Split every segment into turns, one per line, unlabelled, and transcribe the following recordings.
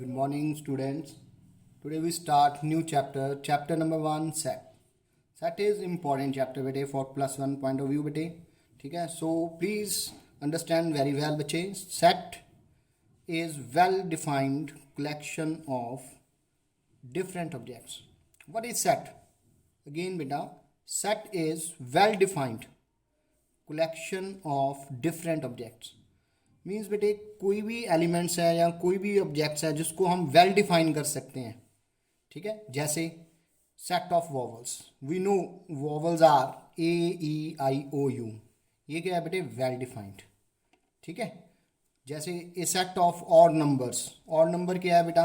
Good morning, students. Today we start new chapter. Chapter number 1, set. Set is important chapter बेटे for +1 point of view बेटे. ठीक है. So please understand very well बच्चे. Set is well defined collection of different objects. What is set? Again बेटा, set is well defined collection of different objects. Means बेटे कोई भी elements है या कोई भी ऑब्जेक्ट्स है जिसको हम वेल डिफाइन कर सकते हैं. ठीक है. जैसे set of vowels. We know vowels are AEIOU. ये क्या है बेटे? Well defined. ठीक है. जैसे a set of odd numbers. Odd number क्या है बेटा?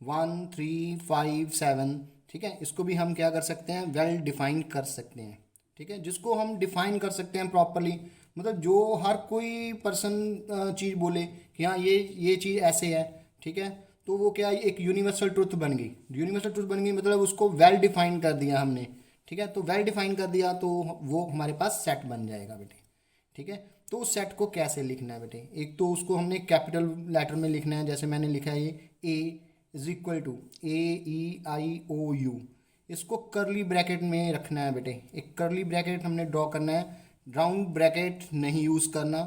1 3 5 7. ठीक है. इसको भी हम क्या कर सकते हैं? वेल डिफाइन कर सकते हैं. ठीक है. जिसको हम डिफाइन कर सकते हैं प्रॉपरली, मतलब जो हर कोई पर्सन चीज़ बोले कि हाँ ये चीज़ ऐसे है. ठीक है. तो वो क्या, एक यूनिवर्सल ट्रुथ बन गई. यूनिवर्सल ट्रुथ बन गई मतलब उसको वेल डिफाइन कर दिया हमने. ठीक है. तो वेल डिफाइन कर दिया तो वो हमारे पास सेट बन जाएगा बेटे. ठीक है. तो उस सेट को कैसे लिखना है बेटे? एक तो उसको हमने कैपिटल लेटर में लिखना है. जैसे मैंने लिखा है ये A is equal to AEIOU. इसको करली ब्रैकेट में रखना है बेटे. एक करली ब्रैकेट हमने ड्रॉ करना है. राउंड ब्रैकेट नहीं यूज़ करना,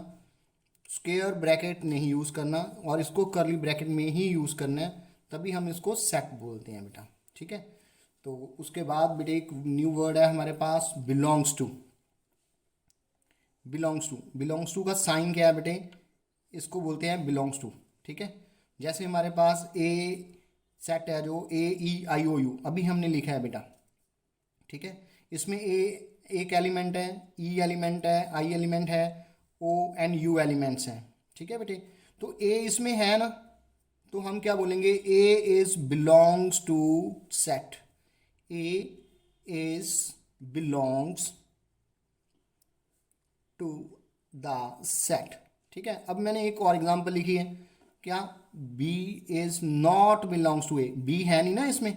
स्क्वायर ब्रैकेट नहीं यूज़ करना, और इसको करली ब्रैकेट में ही यूज़ करना है. तभी हम इसको सेट बोलते हैं बेटा. ठीक है. तो उसके बाद बेटे एक न्यू वर्ड है हमारे पास, बिलोंग्स टू. बिलोंग्स टू का साइन क्या है बेटे? इसको बोलते हैं बिलोंग्स टू. ठीक है. जैसे हमारे पास ए सेट है जो AEIOU अभी हमने लिखा है बेटा. ठीक है. इसमें एक एलिमेंट है, E एलिमेंट है, I एलिमेंट है, O एंड U एलिमेंट्स हैं. ठीक है बेटे. तो A इसमें है ना, तो हम क्या बोलेंगे? A is belongs to set. A is belongs to the set. ठीक है. अब मैंने एक और एग्जांपल लिखी है. क्या? B is not belongs to A. B है नहीं ना इसमें.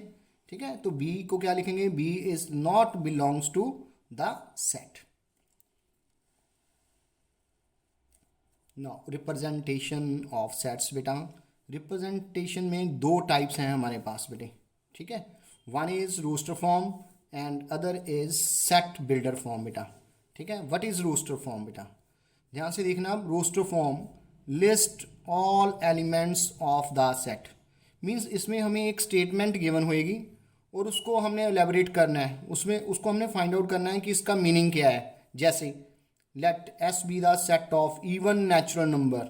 ठीक है. तो B को क्या लिखेंगे? B is not belongs to the set. Now representation of sets बेटा. रिप्रेजेंटेशन में दो टाइप्स हैं हमारे पास बेटे. ठीक है. One is roster form and other is set builder form बेटा. ठीक है. व्हाट इज रोस्टर फॉर्म बेटा? ध्यान से देखना. Roster form list all elements of the set. Means इसमें हमें एक स्टेटमेंट गिवन होएगी और उसको हमने एलेबोरेट करना है. उसमें उसको हमने फाइंड आउट करना है कि इसका मीनिंग क्या है. जैसे let S be the set of even natural number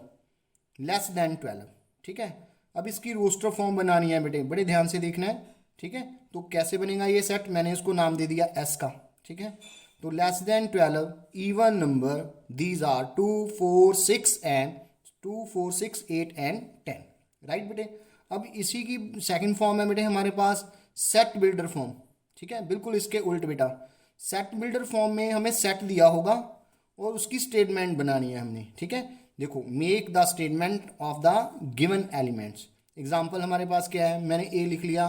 less than 12. ठीक है. अब इसकी रोस्टर फॉर्म बनानी है बेटे. बड़े ध्यान से देखना है. ठीक है. तो कैसे बनेगा ये सेट? मैंने इसको नाम दे दिया S का. ठीक है. तो less than 12 even number, these are 2 4 6 and 2 4 6 8 and 10. Right बेटे. अब इसी की सेकंड फॉर्म है बेटे हमारे पास सेट बिल्डर फॉर्म. ठीक है. बिल्कुल इसके उल्ट बेटा. सेट बिल्डर फॉर्म में हमें सेट दिया होगा और उसकी स्टेटमेंट बनानी है हमने. ठीक है. देखो, make the statement of the given elements. Example हमारे पास क्या है? मैंने A लिख लिया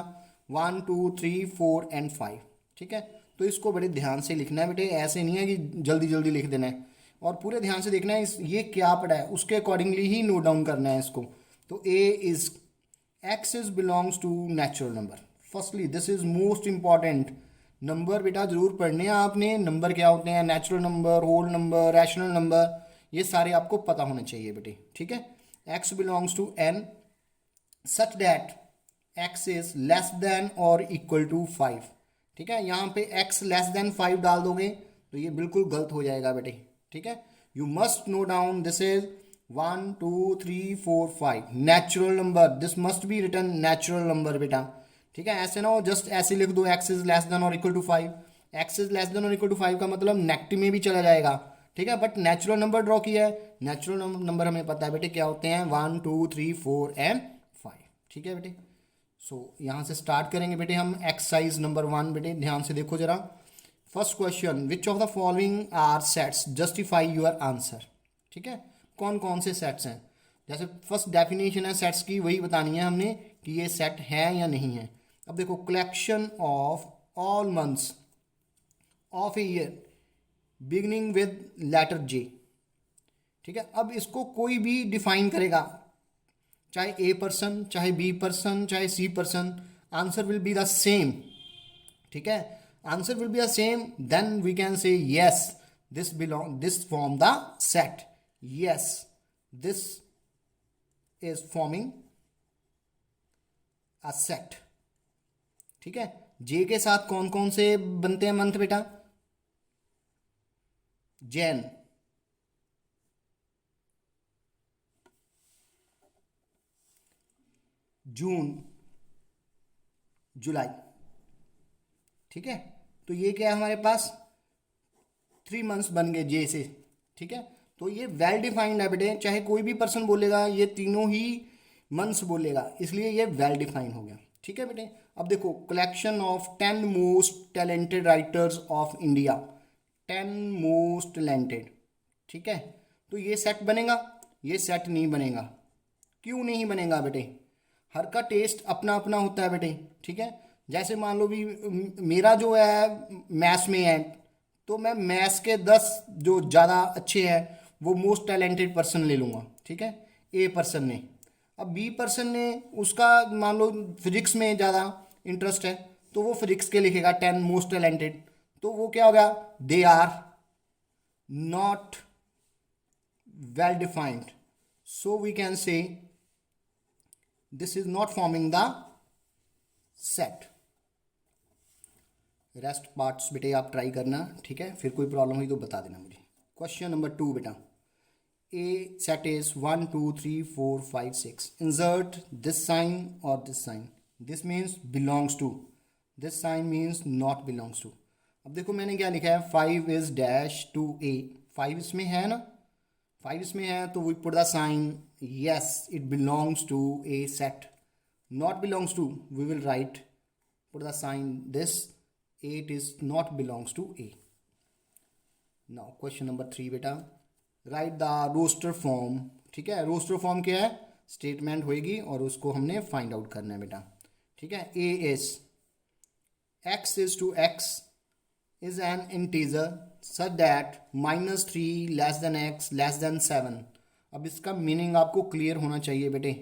1 2 3 4 एंड 5. ठीक है. तो इसको बड़े ध्यान से लिखना है बेटे. ऐसे नहीं है कि जल्दी जल्दी लिख देना है, और पूरे ध्यान से देखना है ये क्या पड़ा है उसके अकॉर्डिंगली ही नोट डाउन करना है इसको. तो X is belongs to natural number. Firstly this is most important. Number बेटा जरूर पढ़ने हैं आपने. नंबर क्या होते हैं? Natural number, whole number, rational number, ये सारे आपको पता होने चाहिए बेटे. ठीक है. X belongs to N such that X is less than और इक्वल टू 5. ठीक है. यहाँ पे X लेस देन 5 डाल दोगे तो ये बिल्कुल गलत हो जाएगा बेटे. ठीक है. You must know down this is 1 2 3 4 5 natural number. This must be written natural number बेटा. ठीक है. ऐसे ना हो जस्ट ऐसे लिख दो X इज लेस देन और equal to 5. X is less than और इक्वल टू 5 का मतलब नेगेटिव में भी चला जाएगा. ठीक है. बट नेचुरल नंबर ड्रॉ किया है. नेचुरल नंबर हमें पता है बेटे क्या होते हैं? 1 2 3 4 एंड 5. ठीक है बेटे. सो यहाँ से स्टार्ट करेंगे बेटे हम एक्सरसाइज नंबर 1 बेटे. ध्यान से देखो जरा. First question, which of the following are sets? Justify your answer. ठीक है. कौन कौन से सेट्स हैं? जैसे फर्स्ट डेफिनेशन है सेट्स की, वही बतानी है हमने कि ये सेट है या नहीं है. अब देखो, collection of all months of a year beginning with letter J. ठीक है. अब इसको कोई भी डिफाइन करेगा चाहे ए पर्सन, चाहे बी पर्सन, चाहे C person, answer will be the same, ठीक है, answer will be the same, then we can say yes this form the set, yes this is forming a set, ठीक है। जे के साथ कौन कौन से बनते हैं मंथ बेटा? जैन, जून, जुलाई, ठीक है। तो ये क्या है हमारे पास? 3 मंथ्स बन गए जे से, ठीक है। तो ये वेल डिफाइंड है बेटे, चाहे कोई भी पर्सन बोलेगा ये तीनों ही मंथ्स बोलेगा, इसलिए ये वेल डिफाइंड हो गया, ठीक है बेटे। अब देखो, collection of 10 most talented writers of India, 10 most talented, ठीक है। तो ये सेट बनेगा? ये सेट नहीं बनेगा। क्यों नहीं बनेगा बेटे? हर का टेस्ट अपना अपना होता है बेटे, ठीक है। जैसे मान लो भी मेरा जो है मैथ्स में है, तो मैं मैथ्स के 10 जो ज़्यादा अच्छे हैं वो मोस्ट टैलेंटेड पर्सन ले लूँगा, ठीक है, ए पर्सन ने। अब बी पर्सन ने, उसका मान लो फिजिक्स में ज़्यादा इंटरेस्ट है, तो वो फिजिक्स के लिखेगा 10 मोस्ट टैलेंटेड, तो वो क्या होगा? They are not well defined, so we can say this is not forming the set. Rest parts बेटे आप ट्राई करना, ठीक है, फिर कोई प्रॉब्लम हुई तो बता देना मुझे। क्वेश्चन नंबर 2 बेटा, A set is 1 2 3 4 5 6, insert this sign और this sign, this means belongs to, this sign means not belongs to. अब देखो मैंने क्या लिखा है, 5 इज डैश टू ए, 5 इसमें है ना, 5 इसमें है, तो we put the sign yes it belongs to a set, not belongs to we will write put the sign this, it is not belongs to A. Now question number 3 बेटा, write the roster form, ठीक है। Roster form क्या है? Statement होएगी और उसको हमने find out करना है बेटा, ठीक है। A is x is to x is an integer such that -3 less than x less than 7। अब इसका मीनिंग आपको क्लियर होना चाहिए बेटे।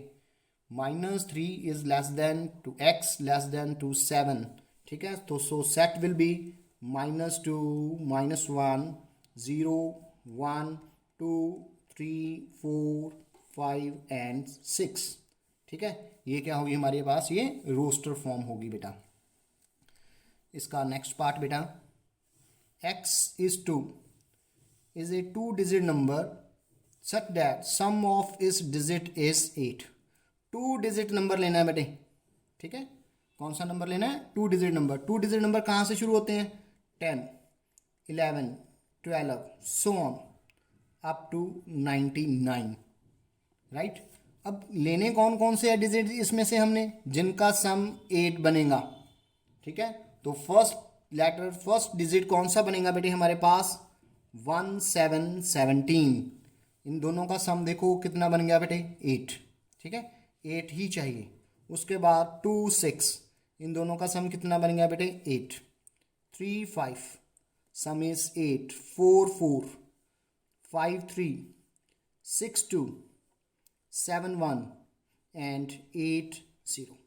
-3 is less than to x less than to 7, ठीक है। तो so set will be -2 -1 0 1 2 3 4 5 and 6, ठीक है। ये क्या होगी हमारे पास? ये रोस्टर फॉर्म होगी बेटा। इसका नेक्स्ट पार्ट बेटा, x is 2 is a 2 digit number such that sum of its digit is 8। 2 digit number लेना है बेटे, ठीक है। कौन सा नंबर लेना है? 2 डिजिट नंबर। 2 डिजिट नंबर कहाँ से शुरू होते हैं? 10 11 12 so on up to 99, right. अब लेने कौन कौन से डिजिट इसमें से हमने, जिनका सम 8 बनेगा, ठीक है। तो फर्स्ट डिजिट कौन सा बनेगा बेटे हमारे पास? 1 7 17। इन दोनों का सम देखो कितना बन गया बेटे? 8, ठीक है, 8 ही चाहिए। उसके बाद 2 6, इन दोनों का सम कितना बन गया बेटे? 8। 3 5, सम is 8। 4 4, 5 3, 6 2, 7 1 and 8 0।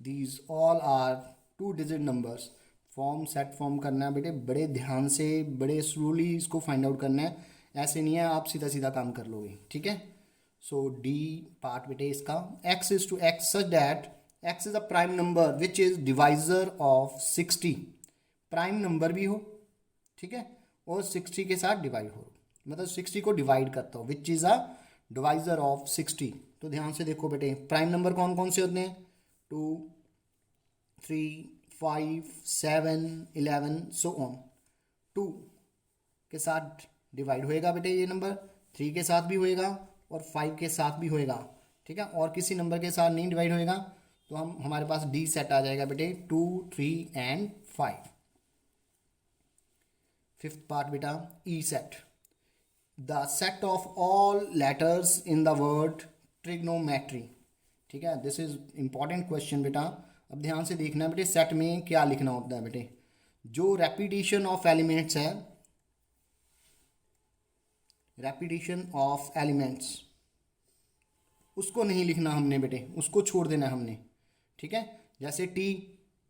These all are 2 digit numbers। Form set form करना है बेटे, बड़े ध्यान से, बड़े स्लोली इसको फाइंड आउट करना है, ऐसे नहीं है आप सीधा सीधा काम कर लोगे, ठीक है। सो डी पार्ट बेटे इसका, x is to x such that x is a prime number which is divisor of 60। Prime number भी हो, ठीक है, और 60 के साथ डिवाइड हो, मतलब 60 को डिवाइड करता हो, which is a divisor of 60। तो ध्यान से देखो बेटे, प्राइम नंबर कौन कौन से होते हैं? 2 3 5 7 11 सो ऑन। 2 के साथ डिवाइड होएगा बेटे ये नंबर, 3 के साथ भी होएगा और 5 के साथ भी होएगा, ठीक है। और किसी नंबर के साथ नहीं डिवाइड होएगा, तो हमारे पास डी सेट आ जाएगा बेटे 2 3 एंड 5। फिफ्थ पार्ट बेटा, E set, the set of all letters in the word trigonometry, ठीक है। दिस इज इंपॉर्टेंट क्वेश्चन बेटा। अब ध्यान से देखना बेटे, सेट में क्या लिखना होता है बेटे? जो रेपिटेशन ऑफ एलिमेंट्स है, रेपिटेशन ऑफ एलिमेंट्स, उसको नहीं लिखना हमने बेटे, उसको छोड़ देना है हमने, ठीक है। जैसे टी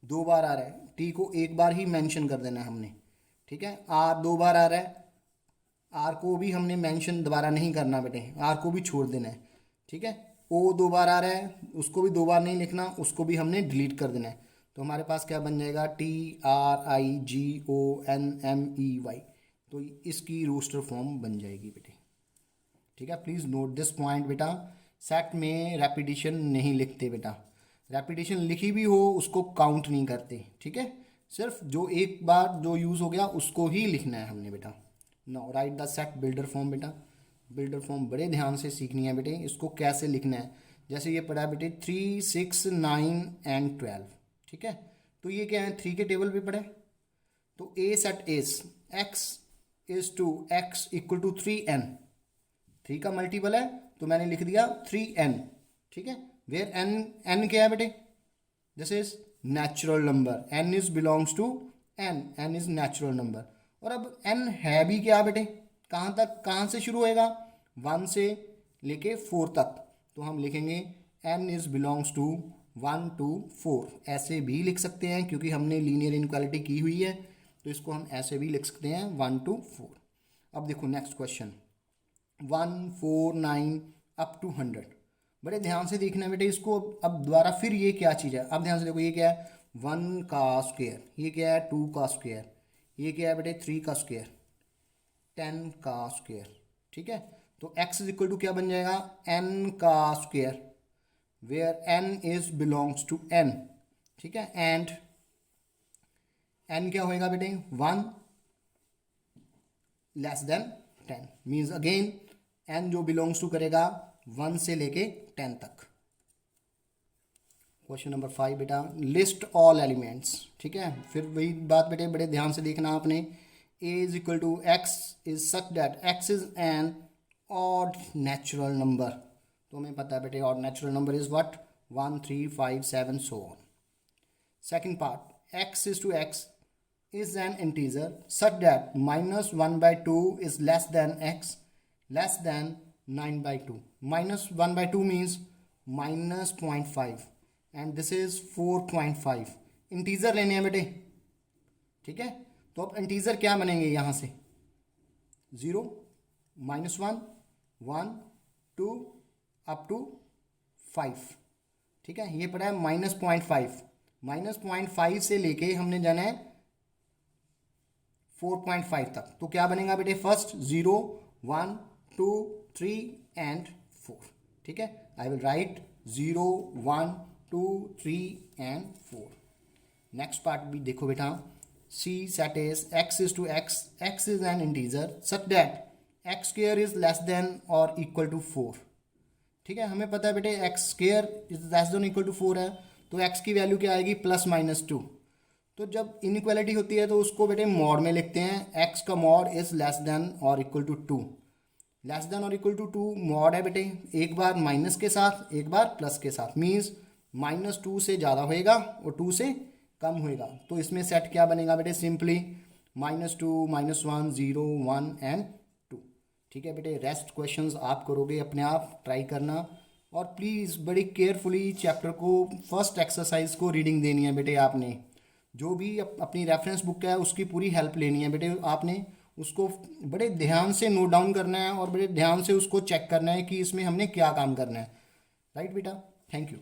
2 बार आ रहा है, टी को 1 बार ही मेंशन कर देना है हमने, ठीक है। आर 2 बार आ रहा है, आर को भी हमने मेंशन दोबारा नहीं करना बेटे, आर को भी छोड़ देना है, ठीक है। ओ 2 बार आ रहा है, उसको भी 2 बार नहीं लिखना, उसको भी हमने डिलीट कर देना है। तो हमारे पास क्या बन जाएगा, TRIGONMEY। तो इसकी रोस्टर फॉर्म बन जाएगी बेटे, ठीक है। प्लीज़ नोट दिस पॉइंट बेटा, सेट में रेपिटेशन नहीं लिखते बेटा, रेपिटेशन लिखी भी हो उसको काउंट नहीं करते, ठीक है। सिर्फ जो एक बार जो यूज़ हो गया उसको ही लिखना है हमने बेटा। Now right the set builder form बेटा। बिल्डर फॉर्म बड़े ध्यान से सीखनी है बेटे, इसको कैसे लिखना है। जैसे ये पढ़ा है बेटे 3, 6, 9 एंड 12, ठीक है। तो ये क्या है, 3 के टेबल पे पढ़े। तो A set is x is to x equal to 3n, 3 का मल्टीपल है तो मैंने लिख दिया 3n, ठीक है। वेयर n क्या है बेटे, this is natural number, n is belongs to n is natural number. और अब n है भी क्या बेटे, कहाँ तक, कहाँ से शुरू होएगा, 1 से लेके 4 तक। तो हम लिखेंगे n is belongs to 1 to 4, ऐसे भी लिख सकते हैं क्योंकि हमने लीनियर इनक्वालिटी की हुई है, तो इसको हम ऐसे भी लिख सकते हैं 1 to 4। अब देखो नेक्स्ट क्वेश्चन 1, 4, 9 अप टू 100। बड़े ध्यान से देखना है बेटे इसको। अब दोबारा फिर ये क्या चीज़ है, अब ध्यान से देखो, ये क्या है 1 का स्क्वायर, ये क्या है 2 का स्क्वायर, ये क्या है बेटे 3 का स्क्वायर, 10 का स्क्वायर, ठीक है। तो x इज इक्वल टू क्या बन जाएगा, n का square, where n is belongs to n, ठीक है। एंड n क्या होएगा बेटे 1 less than 10, means again n जो बिलोंग्स टू करेगा 1 से लेके 10 तक। क्वेश्चन नंबर 5 बेटा, लिस्ट ऑल एलिमेंट्स, ठीक है। फिर वही बात बेटे, बड़े ध्यान से देखना आपने। a is equal to x is such that x is an odd natural number. तो हमें पता है बेटे odd natural number is what, 1, 3, 5, 7 so on. Second part, x is to x is an integer such that -1/2 is less than x less than 9/2. -1/2 means -0.5 and this is 4.5। Integer लेने हैं बेटे, ठीक है। तो अब इंटीजर क्या बनेंगे यहाँ से, 0, -1, 1, 2 अप टू 5, ठीक है। ये पड़ा है -0.5, -0.5 से लेके हमने जाना है 4.5 तक। तो क्या बनेगा बेटे, फर्स्ट 0, 1, 2, 3 एंड 4, ठीक है। I will write 0, 1, 2, 3 and 4। Next part भी देखो बेटा, C set is x is to x is an integer such that x square is less than और इक्वल टू 4, ठीक है। हमें पता है बेटे x square is less than equal to 4 है, तो x की वैल्यू क्या आएगी, +-2। तो जब इनइक्वालिटी होती है तो उसको बेटे मॉड में लिखते हैं, x का मॉड इज लेस देन और इक्वल टू 2, लेस देन और इक्वल टू 2 मॉड है बेटे, एक बार माइनस के साथ एक बार प्लस के साथ, मीन्स -2 से ज़्यादा होएगा और 2 से कम होएगा। तो इसमें सेट क्या बनेगा बेटे, सिंपली -2, -1, 0, 1 एंड 2, ठीक है बेटे। रेस्ट क्वेश्चंस आप करोगे अपने आप, ट्राई करना। और प्लीज़ बड़ी केयरफुली चैप्टर को फर्स्ट एक्सरसाइज को रीडिंग देनी है बेटे आपने। जो भी अपनी रेफरेंस बुक है उसकी पूरी हेल्प लेनी है बेटे आपने, उसको बड़े ध्यान से नोट डाउन करना है और बड़े ध्यान से उसको चेक करना है कि इसमें हमने क्या काम करना है, राइट बेटा। Thank you.